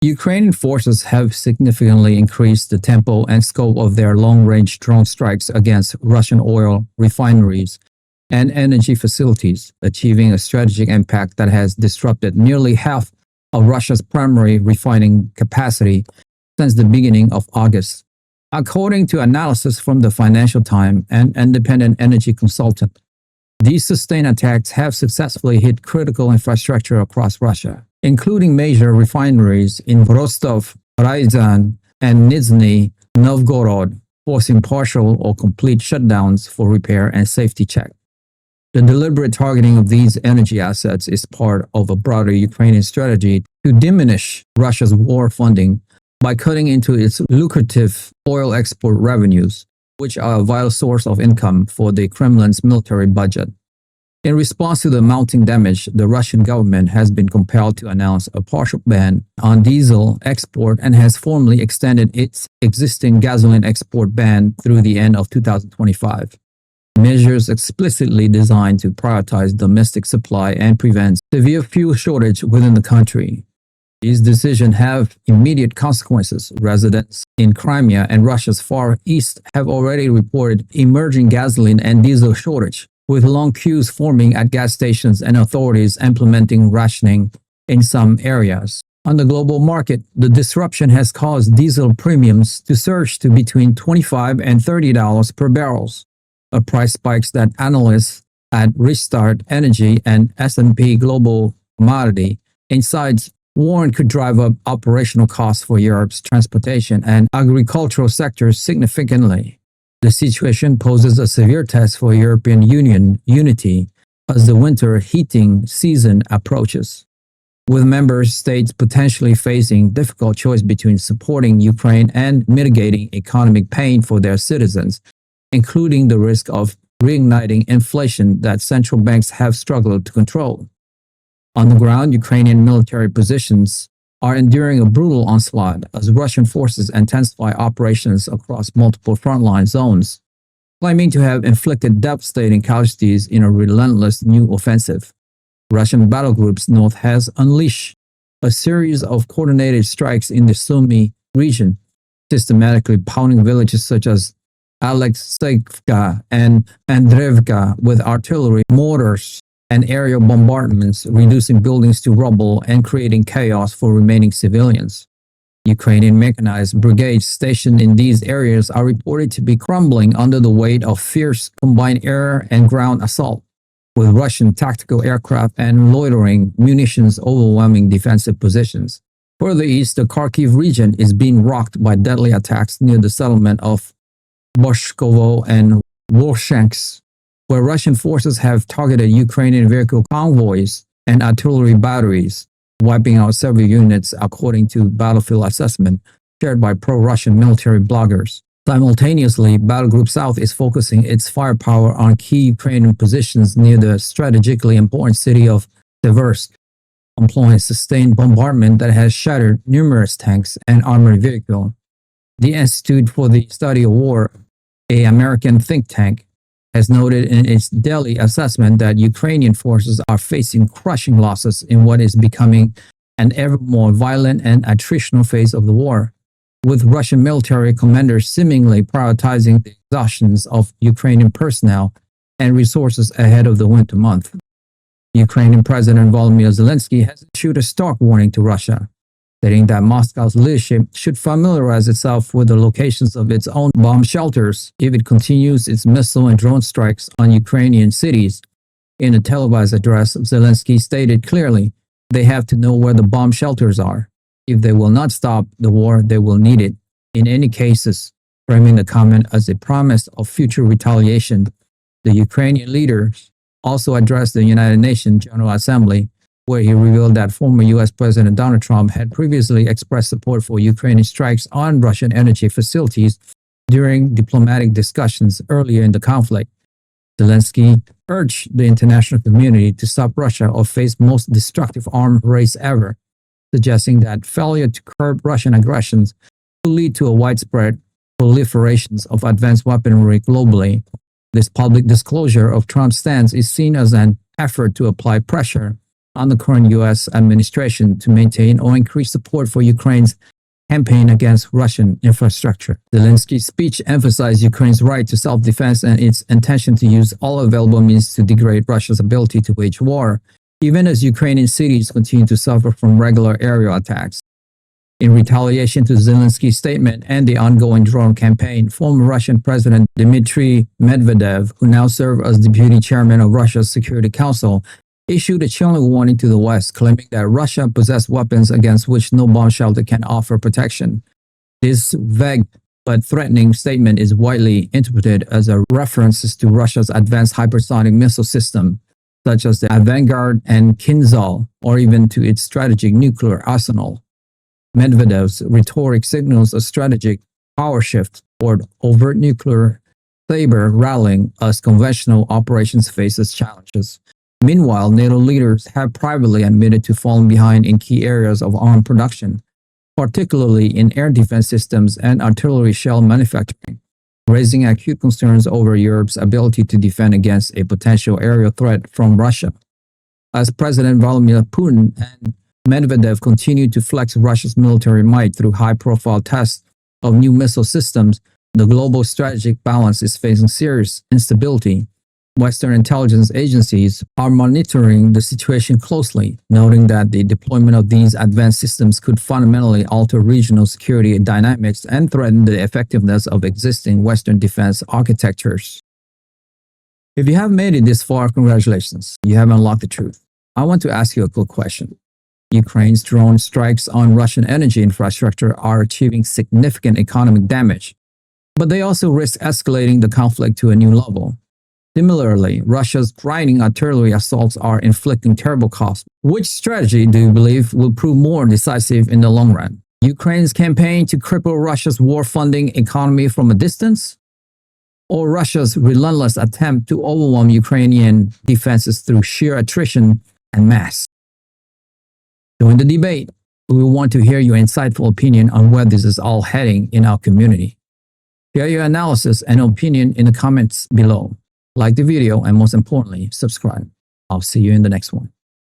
Ukrainian forces have significantly increased the tempo and scope of their long-range drone strikes against Russian oil refineries and energy facilities, achieving a strategic impact that has disrupted nearly half of Russia's primary refining capacity since the beginning of August. According to analysis from the Financial Times and independent energy consultant, these sustained attacks have successfully hit critical infrastructure across Russia, including major refineries in Rostov, Ryazan, and Nizhny Novgorod, forcing partial or complete shutdowns for repair and safety check. The deliberate targeting of these energy assets is part of a broader Ukrainian strategy to diminish Russia's war funding by cutting into its lucrative oil export revenues, which are a vital source of income for the Kremlin's military budget. In response to the mounting damage, the Russian government has been compelled to announce a partial ban on diesel export and has formally extended its existing gasoline export ban through the end of 2025. Measures explicitly designed to prioritize domestic supply and prevent severe fuel shortage within the country. These decisions have immediate consequences. Residents in Crimea and Russia's far east have already reported emerging gasoline and diesel shortage, with long queues forming at gas stations and authorities implementing rationing in some areas. On the global market, the disruption has caused diesel premiums to surge to between $25 and $30 per barrel, a price spike that analysts at Restart Energy and S&P Global Commodity Insights warned could drive up operational costs for Europe's transportation and agricultural sectors significantly. The situation poses a severe test for European Union unity as the winter heating season approaches, with member states potentially facing difficult choice between supporting Ukraine and mitigating economic pain for their citizens, including the risk of reigniting inflation that central banks have struggled to control. On the ground, Ukrainian military positions are enduring a brutal onslaught as Russian forces intensify operations across multiple frontline zones, claiming to have inflicted devastating casualties in a relentless new offensive. Russian Battlegroup North has unleashed a series of coordinated strikes in the Sumy region, systematically pounding villages such as Alekseyevka and Andreyevka with artillery, mortars, and aerial bombardments, reducing buildings to rubble and creating chaos for remaining civilians. Ukrainian mechanized brigades stationed in these areas are reported to be crumbling under the weight of fierce combined air and ground assault, with Russian tactical aircraft and loitering munitions overwhelming defensive positions. Further east, the Kharkiv region is being rocked by deadly attacks near the settlement of Boshkovo and Volshansk, where Russian forces have targeted Ukrainian vehicle convoys and artillery batteries, wiping out several units according to battlefield assessment shared by pro-Russian military bloggers. Simultaneously, Battlegroup South is focusing its firepower on key Ukrainian positions near the strategically important city of Seversk, employing sustained bombardment that has shattered numerous tanks and armored vehicles. The Institute for the Study of War, an American think tank, has noted in its daily assessment that Ukrainian forces are facing crushing losses in what is becoming an ever more violent and attritional phase of the war, with Russian military commanders seemingly prioritizing the exhaustions of Ukrainian personnel and resources ahead of the winter month. Ukrainian President Volodymyr Zelensky has issued a stark warning to Russia, stating that Moscow's leadership should familiarize itself with the locations of its own bomb shelters if it continues its missile and drone strikes on Ukrainian cities. In a televised address, Zelensky stated clearly, they have to know where the bomb shelters are. If they will not stop the war, they will need it. In any cases, framing the comment as a promise of future retaliation, the Ukrainian leaders also addressed the United Nations General Assembly, where he revealed that former U.S. President Donald Trump had previously expressed support for Ukrainian strikes on Russian energy facilities during diplomatic discussions earlier in the conflict. Zelensky urged the international community to stop Russia or face most destructive arms race ever, suggesting that failure to curb Russian aggressions could lead to a widespread proliferation of advanced weaponry globally. This public disclosure of Trump's stance is seen as an effort to apply pressure on the current U.S. administration to maintain or increase support for Ukraine's campaign against Russian infrastructure. Zelensky's speech emphasized Ukraine's right to self-defense and its intention to use all available means to degrade Russia's ability to wage war, even as Ukrainian cities continue to suffer from regular aerial attacks. In retaliation to Zelensky's statement and the ongoing drone campaign, former Russian President Dmitry Medvedev, who now serves as deputy chairman of Russia's Security Council, issued a chilling warning to the West, claiming that Russia possessed weapons against which no bomb shelter can offer protection. This vague but threatening statement is widely interpreted as a reference to Russia's advanced hypersonic missile system, such as the Vanguard and Kinzhal, or even to its strategic nuclear arsenal. Medvedev's rhetoric signals a strategic power shift toward overt nuclear saber rattling as conventional operations faces challenges. Meanwhile, NATO leaders have privately admitted to falling behind in key areas of arms production, particularly in air defense systems and artillery shell manufacturing, raising acute concerns over Europe's ability to defend against a potential aerial threat from Russia. As President Vladimir Putin and Medvedev continued to flex Russia's military might through high-profile tests of new missile systems, the global strategic balance is facing serious instability. Western intelligence agencies are monitoring the situation closely, noting that the deployment of these advanced systems could fundamentally alter regional security dynamics and threaten the effectiveness of existing Western defense architectures. If you have made it this far, congratulations, you have unlocked the truth. I want to ask you a quick question. Ukraine's drone strikes on Russian energy infrastructure are achieving significant economic damage, but they also risk escalating the conflict to a new level. Similarly, Russia's grinding artillery assaults are inflicting terrible costs. Which strategy do you believe will prove more decisive in the long run? Ukraine's campaign to cripple Russia's war-funding economy from a distance? Or Russia's relentless attempt to overwhelm Ukrainian defenses through sheer attrition and mass? Join the debate. We want to hear your insightful opinion on where this is all heading in our community. Share your analysis and opinion in the comments below. Like the video and most importantly, subscribe. I'll see you in the next one.